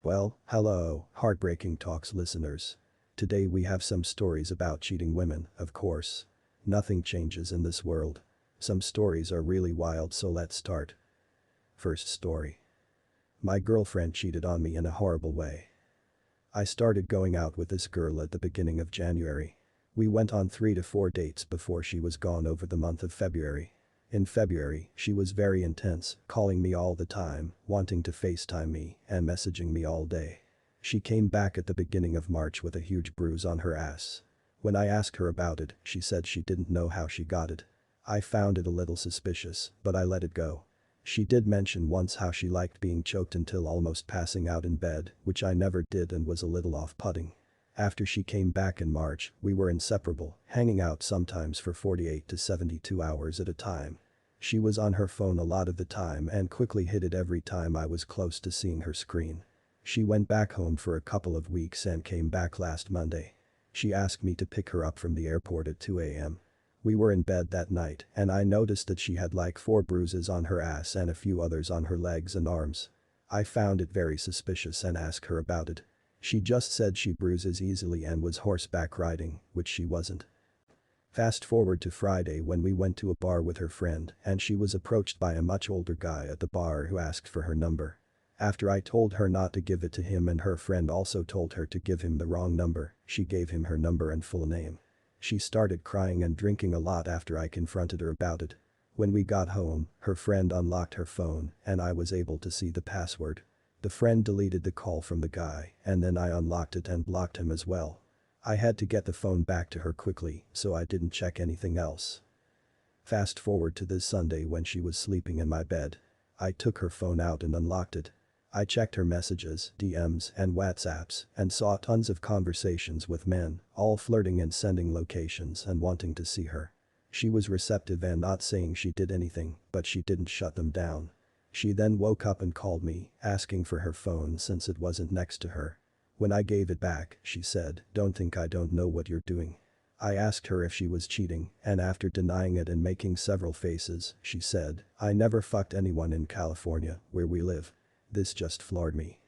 Well, hello, Heartbreaking Talks listeners. Today we have some stories about cheating women, of course. Nothing changes in this world. Some stories are really wild, so let's start. First story. My girlfriend cheated on me in a horrible way. I started going out with this girl at the beginning of January. We went on 3 to 4 dates before she was gone over the month of February. In February, she was very intense, calling me all the time, wanting to FaceTime me, and messaging me all day. She came back at the beginning of March with a huge bruise on her ass. When I asked her about it, she said she didn't know how she got it. I found it a little suspicious, but I let it go. She did mention once how she liked being choked until almost passing out in bed, which I never did and was a little off-putting. After she came back in March, we were inseparable, hanging out sometimes for 48 to 72 hours at a time. She was on her phone a lot of the time and quickly hid it every time I was close to seeing her screen. She went back home for a couple of weeks and came back last Monday. She asked me to pick her up from the airport at 2 a.m. We were in bed that night and I noticed that she had like 4 bruises on her ass and a few others on her legs and arms. I found it very suspicious and asked her about it. She just said she bruises easily and was horseback riding, which she wasn't. Fast forward to Friday when we went to a bar with her friend and she was approached by a much older guy at the bar who asked for her number. After I told her not to give it to him and her friend also told her to give him the wrong number, she gave him her number and full name. She started crying and drinking a lot after I confronted her about it. When we got home, her friend unlocked her phone and I was able to see the password. The friend deleted the call from the guy and then I unlocked it and blocked him as well. I had to get the phone back to her quickly, so I didn't check anything else. Fast forward to this Sunday when she was sleeping in my bed. I took her phone out and unlocked it. I checked her messages, DMs, and WhatsApps and saw tons of conversations with men, all flirting and sending locations and wanting to see her. She was receptive and not saying she did anything, but she didn't shut them down. She then woke up and called me, asking for her phone since it wasn't next to her. When I gave it back, she said, "Don't think I don't know what you're doing." I asked her if she was cheating, and after denying it and making several faces, she said, "I never fucked anyone in California, where we live." This just floored me.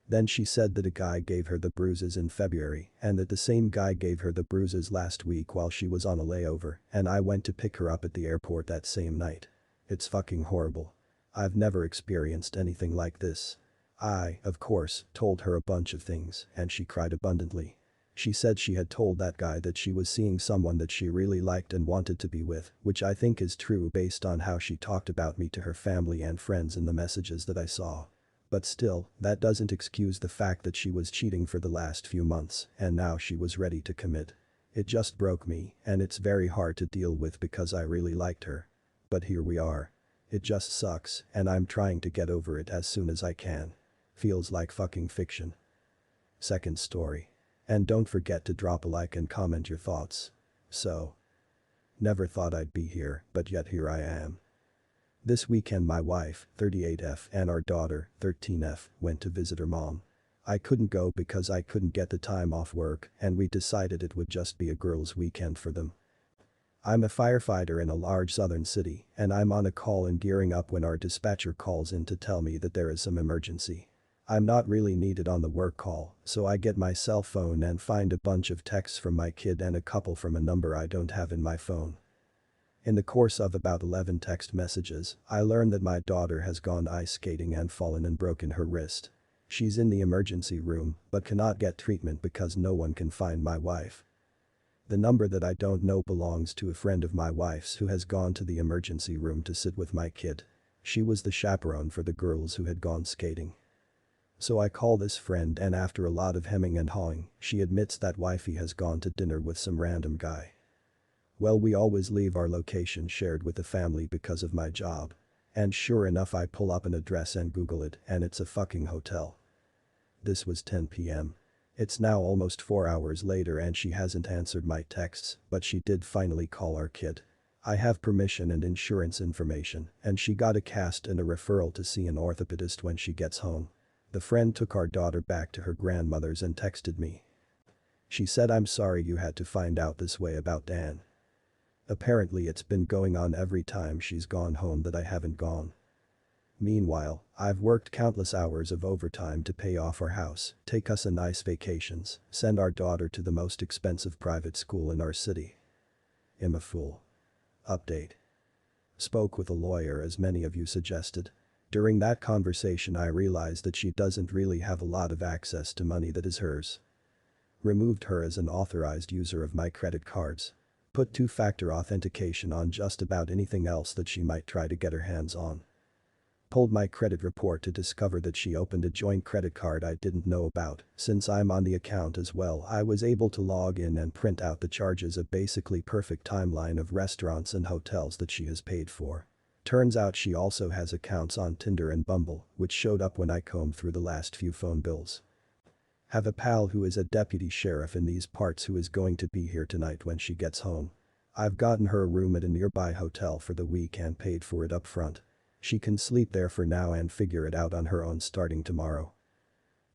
Then she said that a guy gave her the bruises in February and that the same guy gave her the bruises last week while she was on a layover and I went to pick her up at the airport that same night. It's fucking horrible. I've never experienced anything like this. I, of course, told her a bunch of things and she cried abundantly. She said she had told that guy that she was seeing someone that she really liked and wanted to be with, which I think is true based on how she talked about me to her family and friends in the messages that I saw. But still, that doesn't excuse the fact that she was cheating for the last few months and now she was ready to commit. It just broke me and it's very hard to deal with because I really liked her. But here we are. It just sucks and I'm trying to get over it as soon as I can. Feels like fucking fiction. Second story. And don't forget to drop a like and comment your thoughts. So. Never thought I'd be here, but yet here I am. This weekend my wife, 38F, and our daughter, 13F, went to visit her mom. I couldn't go because I couldn't get the time off work and we decided it would just be a girls' weekend for them. I'm a firefighter in a large southern city and I'm on a call and gearing up when our dispatcher calls in to tell me that there is some emergency. I'm not really needed on the work call, so I get my cell phone and find a bunch of texts from my kid and a couple from a number I don't have in my phone. In the course of about 11 text messages, I learn that my daughter has gone ice skating and fallen and broken her wrist. She's in the emergency room but cannot get treatment because no one can find my wife. The number that I don't know belongs to a friend of my wife's who has gone to the emergency room to sit with my kid. She was the chaperone for the girls who had gone skating. So I call this friend and after a lot of hemming and hawing, she admits that wifey has gone to dinner with some random guy. Well, we always leave our location shared with the family because of my job. And sure enough I pull up an address and Google it and it's a fucking hotel. This was 10 p.m. It's now almost 4 hours later and she hasn't answered my texts, but she did finally call our kid. I have permission and insurance information and she got a cast and a referral to see an orthopedist when she gets home. The friend took our daughter back to her grandmother's and texted me. She said, "I'm sorry you had to find out this way about Dan. Apparently it's been going on every time she's gone home that I haven't gone. Meanwhile, I've worked countless hours of overtime to pay off our house, take us a nice vacations, send our daughter to the most expensive private school in our city. I'm a fool. Update. Spoke with a lawyer as many of you suggested. During that conversation I realized that she doesn't really have a lot of access to money that is hers. Removed her as an authorized user of my credit cards. Put two-factor authentication on just about anything else that she might try to get her hands on. Pulled my credit report to discover that she opened a joint credit card I didn't know about. Since I'm on the account as well, I was able to log in and print out the charges, a basically perfect timeline of restaurants and hotels that she has paid for. Turns out she also has accounts on Tinder and Bumble, which showed up when I combed through the last few phone bills. Have a pal who is a deputy sheriff in these parts who is going to be here tonight when she gets home. I've gotten her a room at a nearby hotel for the week and paid for it up front. She can sleep there for now and figure it out on her own starting tomorrow.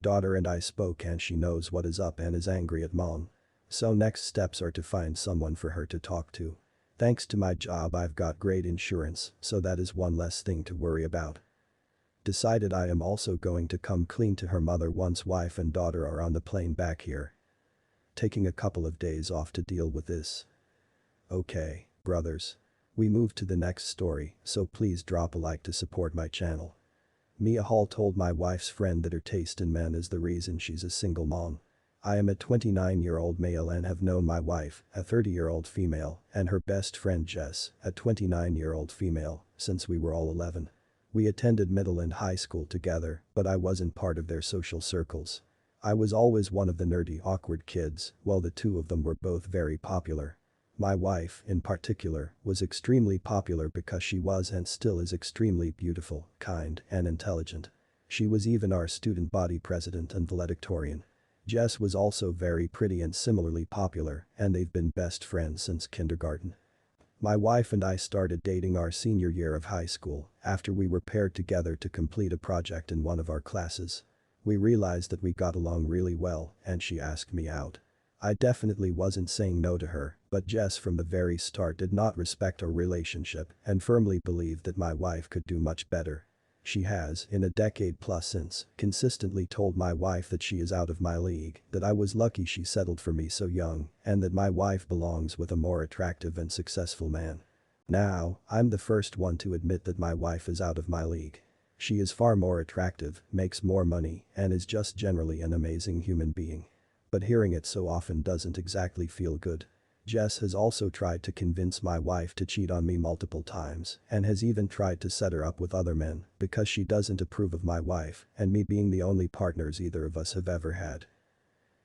Daughter and I spoke and she knows what is up and is angry at mom. So next steps are to find someone for her to talk to. Thanks to my job I've got great insurance, so that is one less thing to worry about. Decided I am also going to come clean to her mother once wife and daughter are on the plane back here. Taking a couple of days off to deal with this. Okay, brothers. We move to the next story, so please drop a like to support my channel. Mia Hall told my wife's friend that her taste in men is the reason she's a single mom. I am a 29-year-old male and have known my wife, a 30-year-old female, and her best friend Jess, a 29-year-old female, since we were all 11. We attended middle and high school together, but I wasn't part of their social circles. I was always one of the nerdy, awkward kids, while the two of them were both very popular. My wife, in particular, was extremely popular because she was and still is extremely beautiful, kind, and intelligent. She was even our student body president and valedictorian. Jess was also very pretty and similarly popular, and they've been best friends since kindergarten. My wife and I started dating our senior year of high school after we were paired together to complete a project in one of our classes. We realized that we got along really well and she asked me out. I definitely wasn't saying no to her, but Jess from the very start did not respect our relationship and firmly believed that my wife could do much better. She has, in a decade plus since, consistently told my wife that she is out of my league, that I was lucky she settled for me so young, and that my wife belongs with a more attractive and successful man. Now, I'm the first one to admit that my wife is out of my league. She is far more attractive, makes more money, and is just generally an amazing human being. But hearing it so often doesn't exactly feel good. Jess has also tried to convince my wife to cheat on me multiple times and has even tried to set her up with other men because she doesn't approve of my wife and me being the only partners either of us have ever had.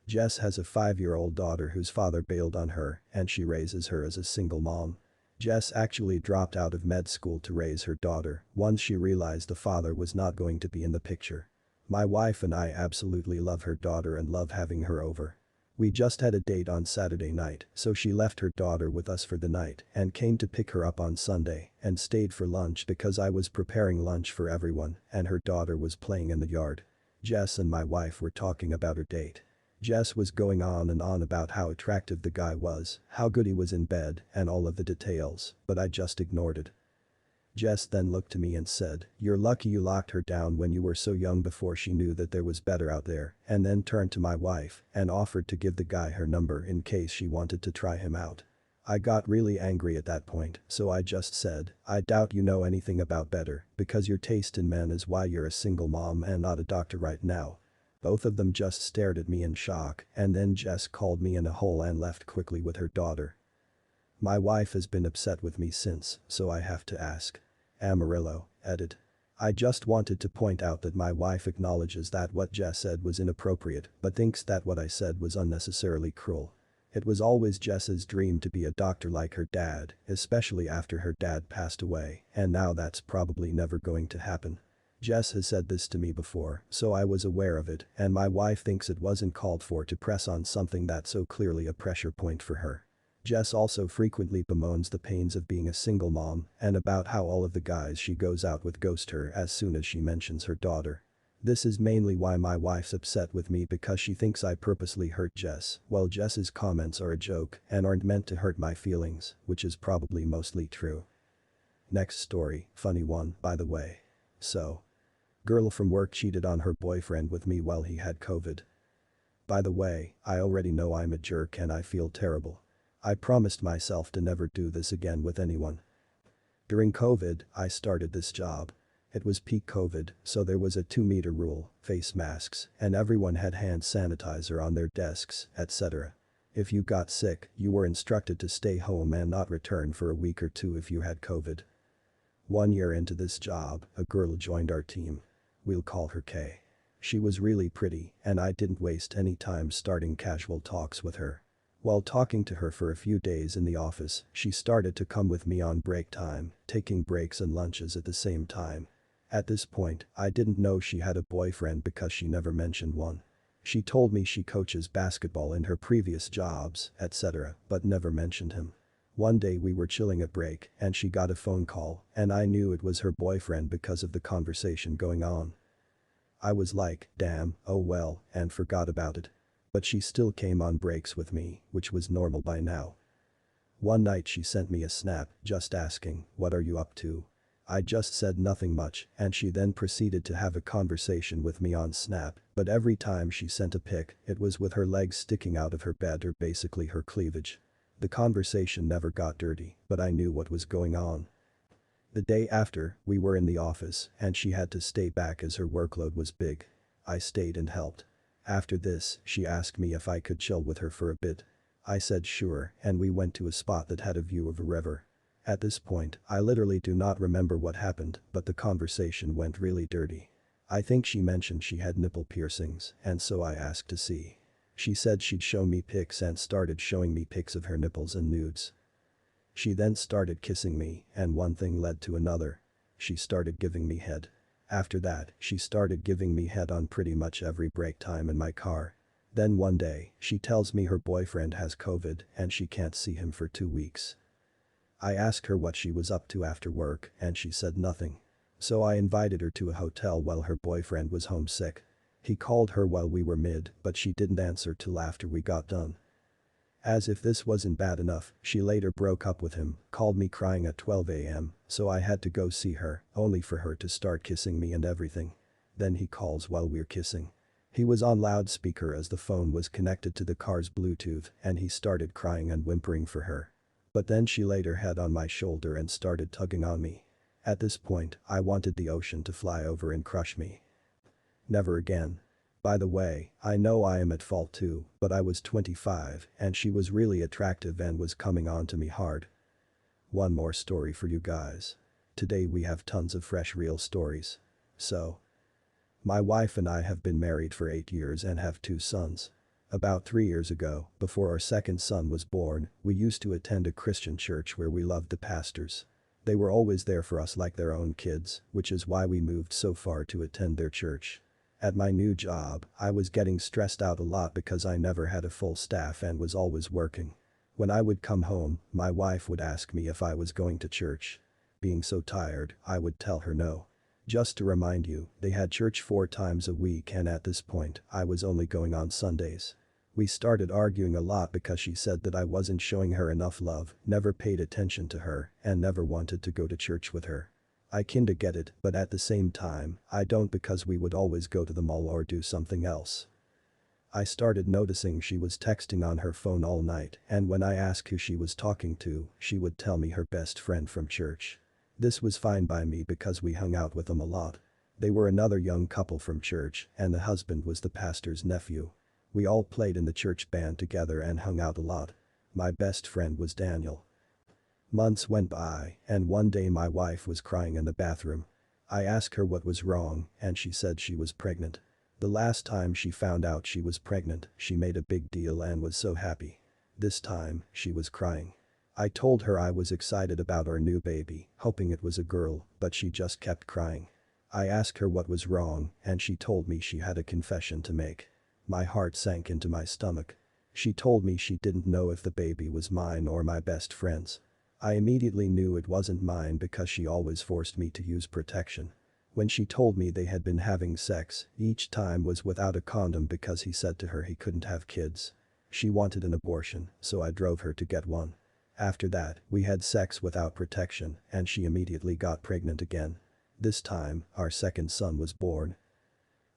Jess has a 5-year-old daughter whose father bailed on her and she raises her as a single mom. Jess actually dropped out of med school to raise her daughter once she realized the father was not going to be in the picture. My wife and I absolutely love her daughter and love having her over. We just had a date on Saturday night, so she left her daughter with us for the night and came to pick her up on Sunday and stayed for lunch because I was preparing lunch for everyone and her daughter was playing in the yard. Jess and my wife were talking about her date. Jess was going on and on about how attractive the guy was, how good he was in bed, and all of the details, but I just ignored it. Jess then looked to me and said, "You're lucky you locked her down when you were so young before she knew that there was better out there," and then turned to my wife and offered to give the guy her number in case she wanted to try him out. I got really angry at that point, so I just said, "I doubt you know anything about better, because your taste in men is why you're a single mom and not a doctor right now." Both of them just stared at me in shock, and then Jess called me in a hole and left quickly with her daughter. My wife has been upset with me since, so I have to ask. Amarillo, edit. I just wanted to point out that my wife acknowledges that what Jess said was inappropriate but thinks that what I said was unnecessarily cruel. It was always Jess's dream to be a doctor like her dad, especially after her dad passed away, and now that's probably never going to happen. Jess has said this to me before, so I was aware of it, and my wife thinks it wasn't called for to press on something that's so clearly a pressure point for her. Jess also frequently bemoans the pains of being a single mom and about how all of the guys she goes out with ghost her as soon as she mentions her daughter. This is mainly why my wife's upset with me, because she thinks I purposely hurt Jess, while Jess's comments are a joke and aren't meant to hurt my feelings, which is probably mostly true. Next story, funny one, by the way. So. Girl from work cheated on her boyfriend with me while he had COVID. By the way, I already know I'm a jerk and I feel terrible. I promised myself to never do this again with anyone. During COVID, I started this job. It was peak COVID, so there was a 2-meter rule, face masks, and everyone had hand sanitizer on their desks, etc. If you got sick, you were instructed to stay home and not return for a week or two if you had COVID. 1 year into this job, a girl joined our team. We'll call her Kay. She was really pretty, and I didn't waste any time starting casual talks with her. While talking to her for a few days in the office, she started to come with me on break time, taking breaks and lunches at the same time. At this point, I didn't know she had a boyfriend because she never mentioned one. She told me she coaches basketball in her previous jobs, etc., but never mentioned him. One day we were chilling at break and she got a phone call and I knew it was her boyfriend because of the conversation going on. I was like, damn, oh well, and forgot about it. But she still came on breaks with me, which was normal by now. One night she sent me a snap, just asking, what are you up to? I just said nothing much and she then proceeded to have a conversation with me on Snap, but every time she sent a pic, it was with her legs sticking out of her bed or basically her cleavage. The conversation never got dirty, but I knew what was going on. The day after, we were in the office and she had to stay back as her workload was big. I stayed and helped. After this, she asked me if I could chill with her for a bit. I said sure and we went to a spot that had a view of a river. At this point, I literally do not remember what happened, but the conversation went really dirty. I think she mentioned she had nipple piercings and so I asked to see. She said she'd show me pics and started showing me pics of her nipples and nudes. She then started kissing me and one thing led to another. She started giving me head. After that, she started giving me head on pretty much every break time in my car. Then one day, she tells me her boyfriend has COVID and she can't see him for 2 weeks. I asked her what she was up to after work and she said nothing. So I invited her to a hotel while her boyfriend was homesick. He called her while we were mid, but she didn't answer till after we got done. As if this wasn't bad enough, she later broke up with him, called me crying at 12 a.m, so I had to go see her, only for her to start kissing me and everything. Then he calls while we're kissing. He was on loudspeaker as the phone was connected to the car's Bluetooth and he started crying and whimpering for her. But then she laid her head on my shoulder and started tugging on me. At this point, I wanted the ocean to fly over and crush me. Never again. By the way, I know I am at fault too, but I was 25 and she was really attractive and was coming on to me hard. One more story for you guys. Today we have tons of fresh real stories. So. My wife and I have been married for 8 years and have 2 sons. About 3 years ago, before our second son was born, we used to attend a Christian church where we loved the pastors. They were always there for us like their own kids, which is why we moved so far to attend their church. At my new job, I was getting stressed out a lot because I never had a full staff and was always working. When I would come home, my wife would ask me if I was going to church. Being so tired, I would tell her no. Just to remind you, they had church 4 times a week and at this point, I was only going on Sundays. We started arguing a lot because she said that I wasn't showing her enough love, never paid attention to her, and never wanted to go to church with her. I kinda get it, but at the same time, I don't because we would always go to the mall or do something else. I started noticing she was texting on her phone all night and when I asked who she was talking to, she would tell me her best friend from church. This was fine by me because we hung out with them a lot. They were another young couple from church and the husband was the pastor's nephew. We all played in the church band together and hung out a lot. My best friend was Daniel. Months went by and one day my wife was crying in the bathroom. I asked her what was wrong and she said she was pregnant. The last time she found out she was pregnant, she made a big deal and was so happy. This time, she was crying. I told her I was excited about our new baby, hoping it was a girl, but she just kept crying. I asked her what was wrong and she told me she had a confession to make. My heart sank into my stomach. She told me she didn't know if the baby was mine or my best friend's. I immediately knew it wasn't mine because she always forced me to use protection. When she told me they had been having sex, each time was without a condom because he said to her he couldn't have kids. She wanted an abortion, so I drove her to get one. After that, we had sex without protection and she immediately got pregnant again. This time, our second son was born.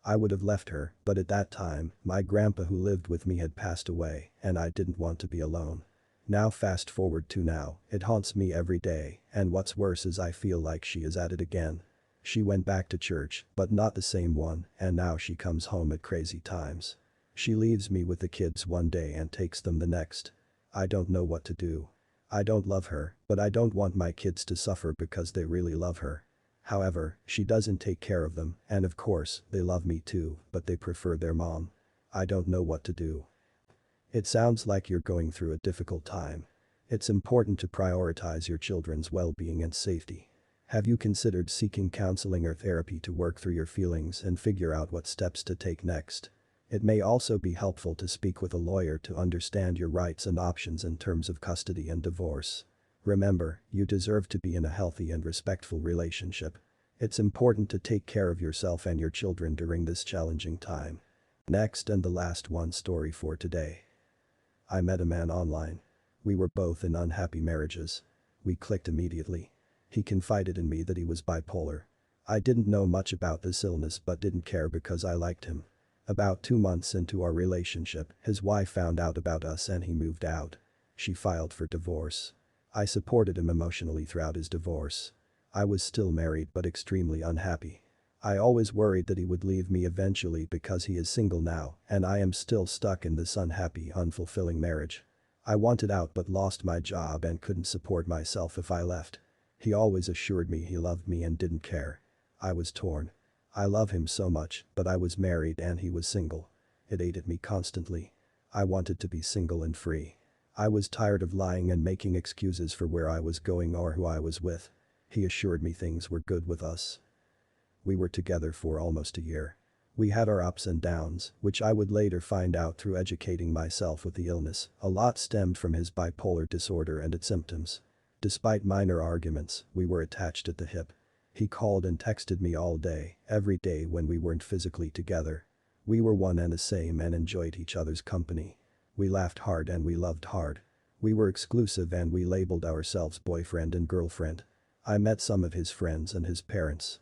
I would have left her, but at that time, my grandpa who lived with me had passed away, and I didn't want to be alone. Now fast forward to now, it haunts me every day, and what's worse is I feel like she is at it again. She went back to church, but not the same one, and now she comes home at crazy times. She leaves me with the kids one day and takes them the next. I don't know what to do. I don't love her, but I don't want my kids to suffer because they really love her. However, she doesn't take care of them, and of course, they love me too, but they prefer their mom. I don't know what to do. It sounds like you're going through a difficult time. It's important to prioritize your children's well-being and safety. Have you considered seeking counseling or therapy to work through your feelings and figure out what steps to take next? It may also be helpful to speak with a lawyer to understand your rights and options in terms of custody and divorce. Remember, you deserve to be in a healthy and respectful relationship. It's important to take care of yourself and your children during this challenging time. Next and the last one story for today. I met a man online. We were both in unhappy marriages. We clicked immediately. He confided in me that he was bipolar. I didn't know much about this illness but didn't care because I liked him. About 2 months into our relationship, his wife found out about us and he moved out. She filed for divorce. I supported him emotionally throughout his divorce. I was still married but extremely unhappy. I always worried that he would leave me eventually because he is single now and I am still stuck in this unhappy, unfulfilling marriage. I wanted out but lost my job and couldn't support myself if I left. He always assured me he loved me and didn't care. I was torn. I love him so much, but I was married and he was single. It ate at me constantly. I wanted to be single and free. I was tired of lying and making excuses for where I was going or who I was with. He assured me things were good with us. We were together for almost a year. We had our ups and downs, which I would later find out through educating myself with the illness. A lot stemmed from his bipolar disorder and its symptoms. Despite minor arguments, we were attached at the hip. He called and texted me all day, every day when we weren't physically together. We were one and the same and enjoyed each other's company. We laughed hard and we loved hard. We were exclusive and we labeled ourselves boyfriend and girlfriend. I met some of his friends and his parents.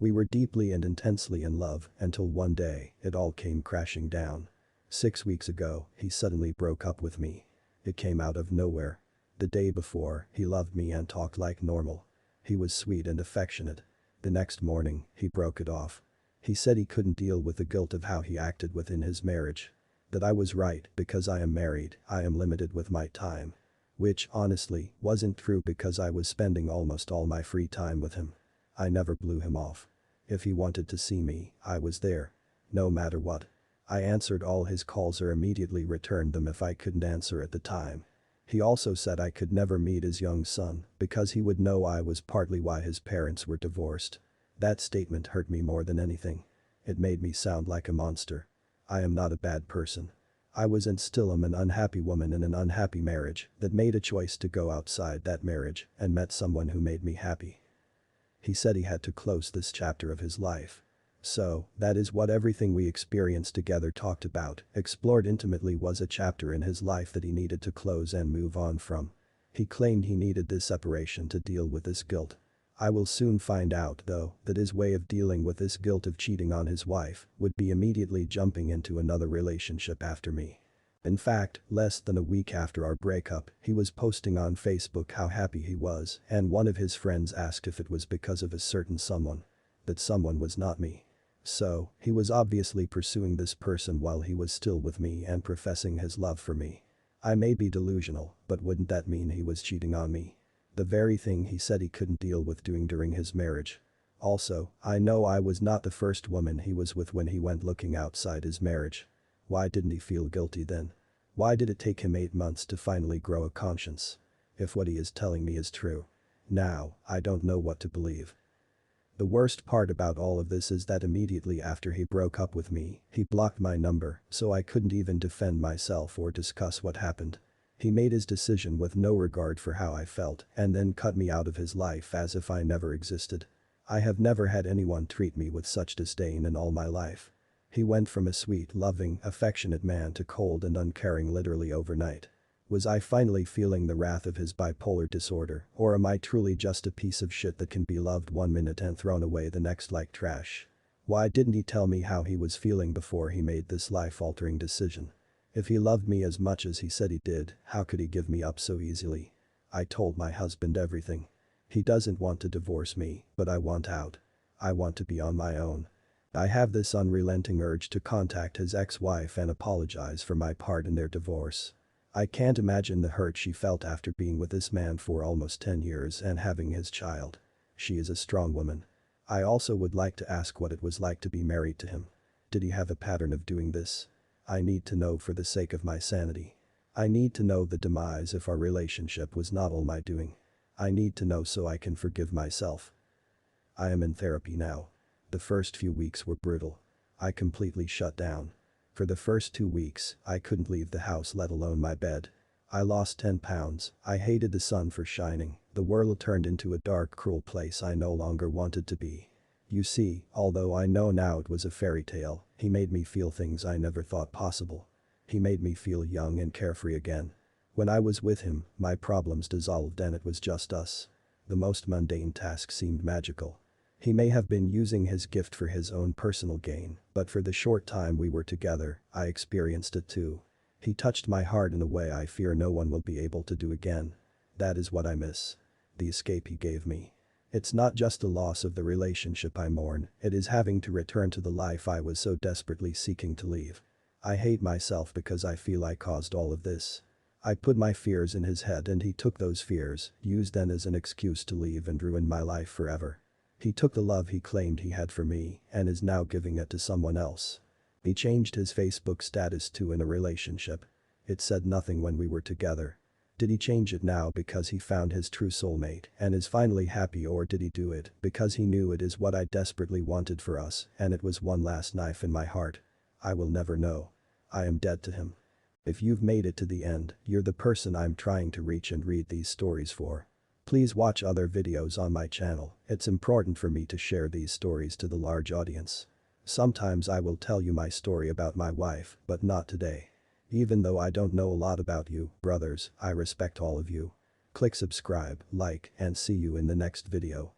We were deeply and intensely in love until one day, it all came crashing down. 6 weeks ago, he suddenly broke up with me. It came out of nowhere. The day before, he loved me and talked like normal. He was sweet and affectionate. The next morning, he broke it off. He said he couldn't deal with the guilt of how he acted within his marriage. That I was right because I am married, I am limited with my time. Which, honestly, wasn't true because I was spending almost all my free time with him. I never blew him off. If he wanted to see me, I was there. No matter what. I answered all his calls or immediately returned them if I couldn't answer at the time. He also said I could never meet his young son because he would know I was partly why his parents were divorced. That statement hurt me more than anything. It made me sound like a monster. I am not a bad person. I was and still am an unhappy woman in an unhappy marriage that made a choice to go outside that marriage and met someone who made me happy. He said he had to close this chapter of his life. So, that is what everything we experienced together talked about, explored intimately was a chapter in his life that he needed to close and move on from. He claimed he needed this separation to deal with this guilt. I will soon find out, though, that his way of dealing with this guilt of cheating on his wife would be immediately jumping into another relationship after me. In fact, less than a week after our breakup, he was posting on Facebook how happy he was, and one of his friends asked if it was because of a certain someone. That someone was not me. So, he was obviously pursuing this person while he was still with me and professing his love for me. I may be delusional, but wouldn't that mean he was cheating on me? The very thing he said he couldn't deal with doing during his marriage. Also, I know I was not the first woman he was with when he went looking outside his marriage. Why didn't he feel guilty then? Why did it take him 8 months to finally grow a conscience? If what he is telling me is true. Now, I don't know what to believe. The worst part about all of this is that immediately after he broke up with me, he blocked my number, so I couldn't even defend myself or discuss what happened. He made his decision with no regard for how I felt and then cut me out of his life as if I never existed. I have never had anyone treat me with such disdain in all my life. He went from a sweet, loving, affectionate man to cold and uncaring literally overnight. Was I finally feeling the wrath of his bipolar disorder, or am I truly just a piece of shit that can be loved one minute and thrown away the next like trash? Why didn't he tell me how he was feeling before he made this life-altering decision? If he loved me as much as he said he did, how could he give me up so easily? I told my husband everything. He doesn't want to divorce me, but I want out. I want to be on my own. I have this unrelenting urge to contact his ex-wife and apologize for my part in their divorce. I can't imagine the hurt she felt after being with this man for almost 10 years and having his child. She is a strong woman. I also would like to ask what it was like to be married to him. Did he have a pattern of doing this? I need to know for the sake of my sanity. I need to know the demise if our relationship was not all my doing. I need to know so I can forgive myself. I am in therapy now. The first few weeks were brutal. I completely shut down. For the first 2 weeks, I couldn't leave the house, let alone my bed. I lost 10 pounds, I hated the sun for shining, the world turned into a dark, cruel place I no longer wanted to be. You see, although I know now it was a fairy tale, he made me feel things I never thought possible. He made me feel young and carefree again. When I was with him, my problems dissolved and it was just us. The most mundane task seemed magical. He may have been using his gift for his own personal gain, but for the short time we were together, I experienced it too. He touched my heart in a way I fear no one will be able to do again. That is what I miss. The escape he gave me. It's not just the loss of the relationship I mourn, it is having to return to the life I was so desperately seeking to leave. I hate myself because I feel I caused all of this. I put my fears in his head and he took those fears, used them as an excuse to leave and ruin my life forever. He took the love he claimed he had for me and is now giving it to someone else. He changed his Facebook status to in a relationship. It said nothing when we were together. Did he change it now because he found his true soulmate and is finally happy, or did he do it because he knew it is what I desperately wanted for us and it was one last knife in my heart? I will never know. I am dead to him. If you've made it to the end, you're the person I'm trying to reach and read these stories for. Please watch other videos on my channel, it's important for me to share these stories to the large audience. Sometimes I will tell you my story about my wife, but not today. Even though I don't know a lot about you, brothers, I respect all of you. Click subscribe, like, and see you in the next video.